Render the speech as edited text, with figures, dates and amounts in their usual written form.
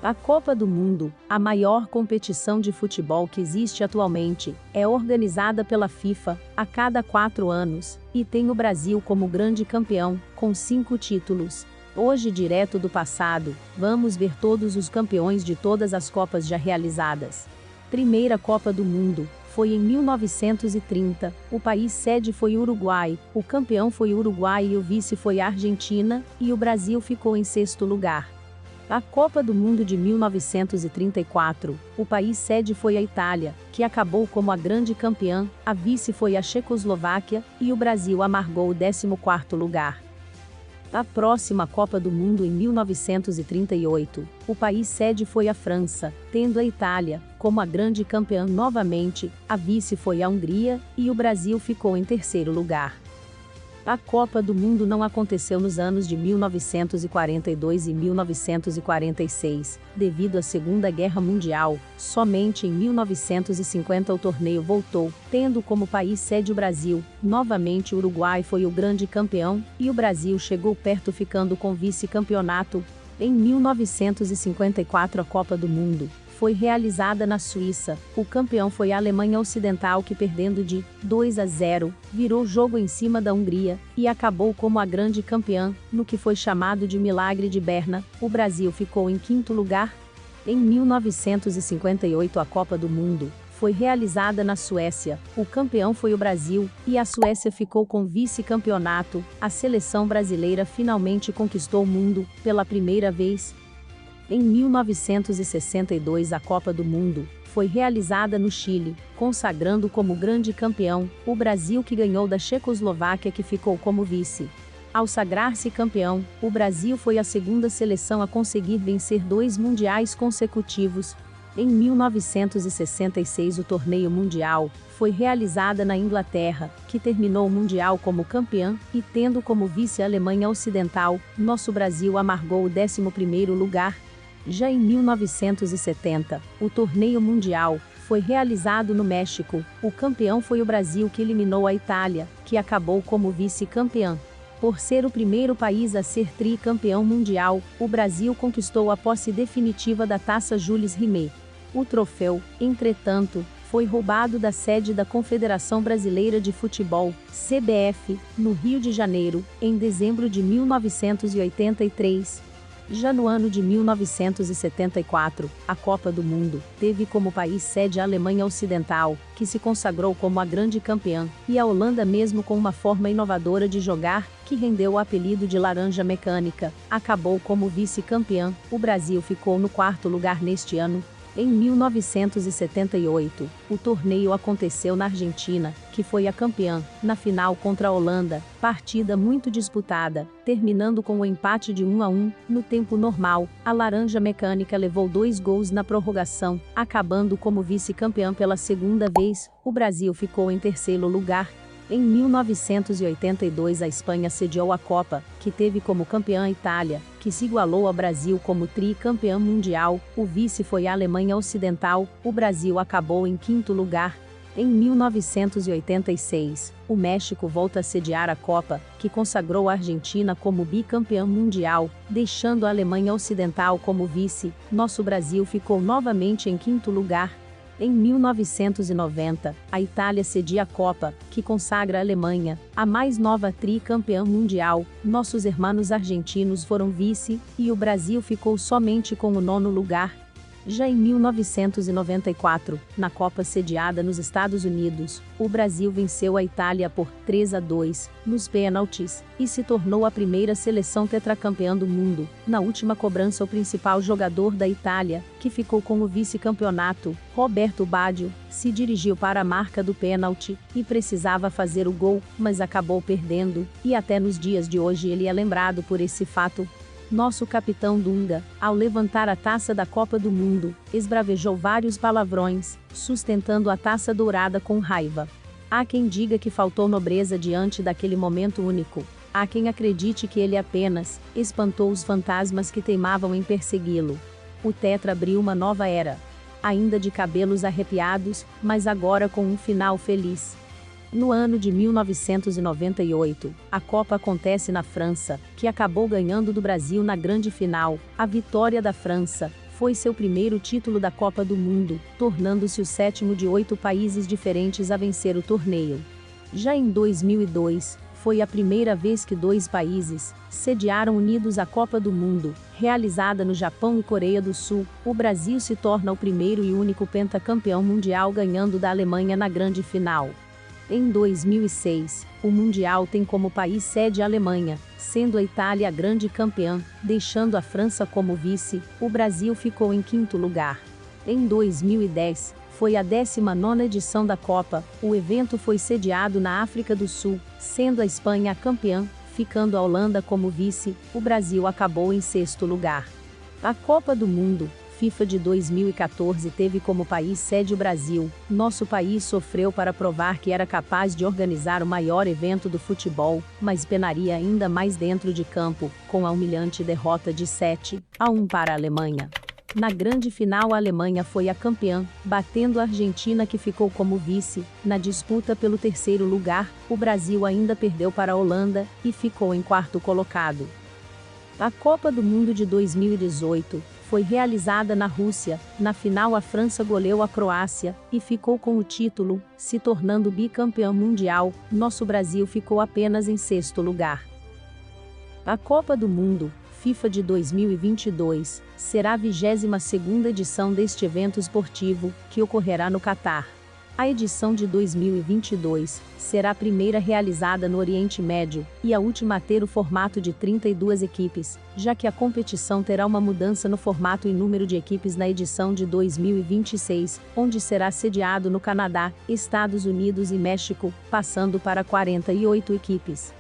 A Copa do Mundo, a maior competição de futebol que existe atualmente, é organizada pela FIFA a cada 4 anos, e tem o Brasil como grande campeão, com 5 títulos. Hoje, direto do passado, vamos ver todos os campeões de todas as Copas já realizadas. Primeira Copa do Mundo, foi em 1930, o país sede foi Uruguai, o campeão foi o Uruguai e o vice foi a Argentina, e o Brasil ficou em 6º lugar. A Copa do Mundo de 1934, o país sede foi a Itália, que acabou como a grande campeã, a vice foi a Checoslováquia, e o Brasil amargou o 14º lugar. A próxima Copa do Mundo em 1938, o país sede foi a França, tendo a Itália como a grande campeã novamente, a vice foi a Hungria, e o Brasil ficou em 3º lugar. A Copa do Mundo não aconteceu nos anos de 1942 e 1946, devido à Segunda Guerra Mundial. Somente em 1950 o torneio voltou, tendo como país sede o Brasil. Novamente o Uruguai foi o grande campeão, e o Brasil chegou perto ficando com vice-campeonato. Em 1954 a Copa do Mundo foi realizada na Suíça. O campeão foi a Alemanha Ocidental, que perdendo de 2-0, virou jogo em cima da Hungria, e acabou como a grande campeã, no que foi chamado de Milagre de Berna. O Brasil ficou em 5º lugar. Em 1958 a Copa do Mundo foi realizada na Suécia. O campeão foi o Brasil, e a Suécia ficou com vice-campeonato. A seleção brasileira finalmente conquistou o mundo, pela primeira vez. Em 1962 a Copa do Mundo foi realizada no Chile, consagrando como grande campeão o Brasil, que ganhou da Checoslováquia, que ficou como vice. Ao sagrar-se campeão, o Brasil foi a 2ª seleção a conseguir vencer 2 mundiais consecutivos. Em 1966 o torneio mundial foi realizada na Inglaterra, que terminou o mundial como campeã, e tendo como vice a Alemanha Ocidental. Nosso Brasil amargou o 11º lugar. Já em 1970, o torneio mundial foi realizado no México. O campeão foi o Brasil, que eliminou a Itália, que acabou como vice-campeã. Por ser o primeiro país a ser tricampeão mundial, o Brasil conquistou a posse definitiva da Taça Jules Rimet. O troféu, entretanto, foi roubado da sede da Confederação Brasileira de Futebol, CBF, no Rio de Janeiro, em dezembro de 1983. Já no ano de 1974, a Copa do Mundo teve como país sede a Alemanha Ocidental, que se consagrou como a grande campeã, e a Holanda, mesmo com uma forma inovadora de jogar, que rendeu o apelido de Laranja Mecânica, acabou como vice-campeã. O Brasil ficou no 4º lugar neste ano. Em 1978, o torneio aconteceu na Argentina, que foi a campeã, na final contra a Holanda, partida muito disputada, terminando com o empate de 1-1, no tempo normal. A Laranja Mecânica levou 2 gols na prorrogação, acabando como vice-campeã pela 2ª vez. O Brasil ficou em 3º lugar. Em 1982 a Espanha sediou a Copa, que teve como campeã a Itália, que se igualou ao Brasil como tricampeã mundial. O vice foi a Alemanha Ocidental. O Brasil acabou em 5º lugar. Em 1986, o México volta a sediar a Copa, que consagrou a Argentina como bicampeã mundial, deixando a Alemanha Ocidental como vice. Nosso Brasil ficou novamente em 5º lugar. Em 1990, a Itália cedia a Copa, que consagra a Alemanha, a mais nova tricampeã mundial. Nossos irmãos argentinos foram vice, e o Brasil ficou somente com o 9º lugar. Já em 1994, na Copa sediada nos Estados Unidos, o Brasil venceu a Itália por 3-2, nos pênaltis, e se tornou a primeira seleção tetracampeã do mundo. Na última cobrança, o principal jogador da Itália, que ficou com o vice-campeonato, Roberto Baggio, se dirigiu para a marca do pênalti, e precisava fazer o gol, mas acabou perdendo, e até nos dias de hoje ele é lembrado por esse fato. Nosso capitão Dunga, ao levantar a taça da Copa do Mundo, esbravejou vários palavrões, sustentando a taça dourada com raiva. Há quem diga que faltou nobreza diante daquele momento único. Há quem acredite que ele apenas espantou os fantasmas que teimavam em persegui-lo. O tetra abriu uma nova era. Ainda de cabelos arrepiados, mas agora com um final feliz. No ano de 1998, a Copa acontece na França, que acabou ganhando do Brasil na grande final. A vitória da França Foi seu primeiro título da Copa do Mundo, tornando-se o 7º de 8 países diferentes a vencer o torneio. Já em 2002, foi a primeira vez que 2 países sediaram unidos a Copa do Mundo, realizada no Japão e Coreia do Sul. O Brasil se torna o primeiro e único pentacampeão mundial, ganhando da Alemanha na grande final. Em 2006, o Mundial tem como país sede a Alemanha, sendo a Itália a grande campeã, deixando a França como vice. O Brasil ficou em 5º lugar. Em 2010, foi a 19ª edição da Copa. O evento foi sediado na África do Sul, sendo a Espanha a campeã, ficando a Holanda como vice. O Brasil acabou em 6º lugar. A Copa do Mundo FIFA de 2014 teve como país sede o Brasil. Nosso país sofreu para provar que era capaz de organizar o maior evento do futebol, mas penaria ainda mais dentro de campo, com a humilhante derrota de 7-1 para a Alemanha. Na grande final, a Alemanha foi a campeã, batendo a Argentina, que ficou como vice. Na disputa pelo 3º lugar, o Brasil ainda perdeu para a Holanda e ficou em 4º colocado. A Copa do Mundo de 2018 foi realizada na Rússia. Na final, a França goleou a Croácia e ficou com o título, se tornando bicampeã mundial. Nosso Brasil ficou apenas em 6º lugar. A Copa do Mundo FIFA de 2022 será a 22ª edição deste evento esportivo, que ocorrerá no Catar. A edição de 2022 será a primeira realizada no Oriente Médio e a última a ter o formato de 32 equipes, já que a competição terá uma mudança no formato e número de equipes na edição de 2026, onde será sediado no Canadá, Estados Unidos e México, passando para 48 equipes.